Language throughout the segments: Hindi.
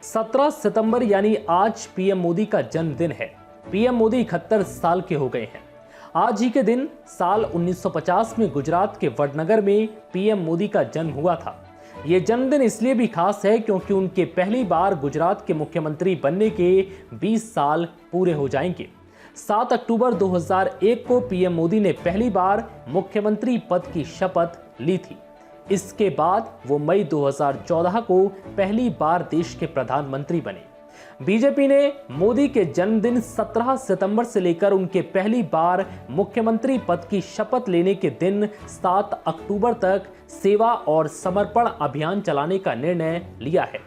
17 सितंबर यानी आज पीएम मोदी का जन्मदिन है। पीएम मोदी 71 साल के हो गए हैं। आज ही के दिन साल 1950 में गुजरात के वडनगर में पीएम मोदी का जन्म हुआ था। ये जन्मदिन इसलिए भी खास है क्योंकि उनके पहली बार गुजरात के मुख्यमंत्री बनने के 20 साल पूरे हो जाएंगे। 7 अक्टूबर 2001 को पीएम मोदी ने पहली बार मुख्यमंत्री पद की शपथ ली थी। इसके बाद वो मई 2014 को पहली बार देश के प्रधानमंत्री बने। बीजेपी ने मोदी के जन्मदिन 17 सितंबर से लेकर उनके पहली बार मुख्यमंत्री पद की शपथ लेने के दिन 7 अक्टूबर तक सेवा और समर्पण अभियान चलाने का निर्णय लिया है।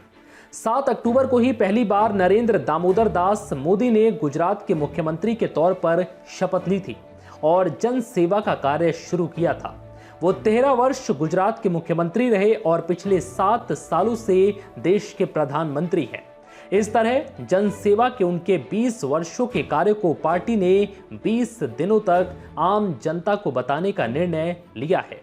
7 अक्टूबर को ही पहली बार नरेंद्र दामोदर दास मोदी ने गुजरात के मुख्यमंत्री के तौर पर शपथ ली थी और जन सेवा का कार्य शुरू किया था। वो 13 वर्ष गुजरात के मुख्यमंत्री रहे और पिछले 7 सालों से देश के प्रधानमंत्री हैं। इस तरह जन सेवा के उनके 20 वर्षों के कार्य को पार्टी ने 20 दिनों तक आम जनता को बताने का निर्णय लिया है।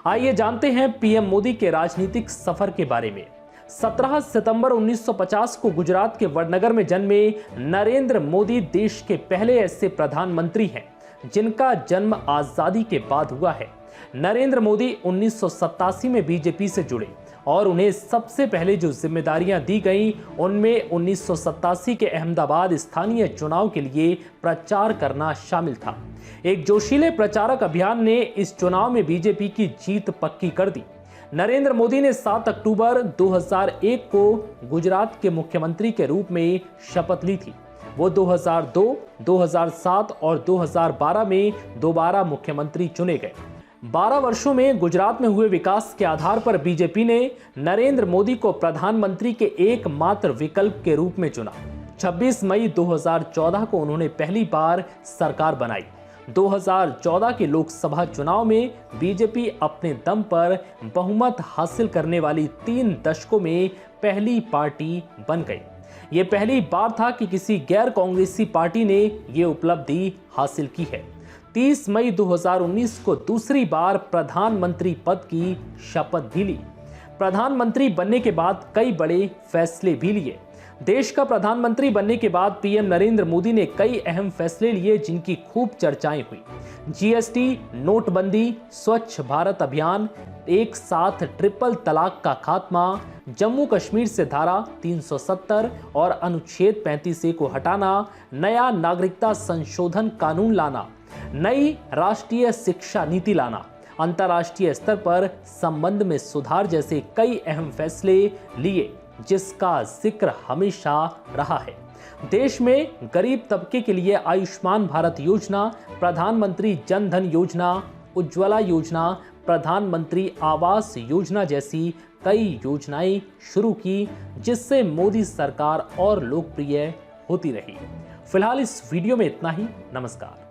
आइए जानते हैं पीएम मोदी के राजनीतिक सफर के बारे में। 17 सितंबर 1950 को गुजरात के वडनगर में जन्मे नरेंद्र मोदी देश के पहले ऐसे प्रधानमंत्री हैं जिनका जन्म आजादी के बाद हुआ है। नरेंद्र मोदी 1987 में बीजेपी से जुड़े और उन्हें सबसे पहले जो जिम्मेदारियां दी गईं उनमें 1987 के अहमदाबाद स्थानीय चुनाव के लिए प्रचार करना शामिल था। एक जोशीले प्रचारक अभियान ने इस चुनाव में बीजेपी की जीत पक्की कर दी। नरेंद्र मोदी ने 7 अक्टूबर 2001 को गुजरात के मुख्यमंत्री के रूप में शपथ ली थी। वो 2002, 2007 और 2012 में दोबारा मुख्यमंत्री चुने गए। 12 वर्षों में गुजरात में हुए विकास के आधार पर बीजेपी ने नरेंद्र मोदी को प्रधानमंत्री के एकमात्र विकल्प के रूप में चुना। 26 मई 2014 को उन्होंने पहली बार सरकार बनाई। 2014 के लोकसभा चुनाव में बीजेपी अपने दम पर बहुमत हासिल करने वाली 3 दशकों में पहली पार्टी बन गई। ये पहली बार था कि किसी गैर कांग्रेसी पार्टी ने ये उपलब्धि हासिल की है। 30 मई 2019 को दूसरी बार प्रधानमंत्री पद की शपथ भी ली। प्रधानमंत्री बनने के बाद कई बड़े फैसले भी लिए। देश का प्रधानमंत्री बनने के बाद पीएम नरेंद्र मोदी ने कई अहम फैसले लिए जिनकी खूब चर्चाएं हुई। जीएसटी, नोटबंदी, स्वच्छ भारत अभियान, एक साथ ट्रिपल तलाक का खात्मा, जम्मू कश्मीर से धारा 370 और अनुच्छेद 35A को हटाना, नया नागरिकता संशोधन कानून लाना, नई राष्ट्रीय शिक्षा नीति लाना, अंतर्राष्ट्रीय स्तर पर संबंध में सुधार जैसे कई अहम फैसले लिए जिसका जिक्र हमेशा रहा है। देश में गरीब तबके के लिए आयुष्मान भारत योजना, प्रधानमंत्री जन धन योजना, उज्ज्वला योजना, प्रधानमंत्री आवास योजना जैसी कई योजनाएं शुरू की जिससे मोदी सरकार और लोकप्रिय होती रही। फिलहाल इस वीडियो में इतना ही। नमस्कार।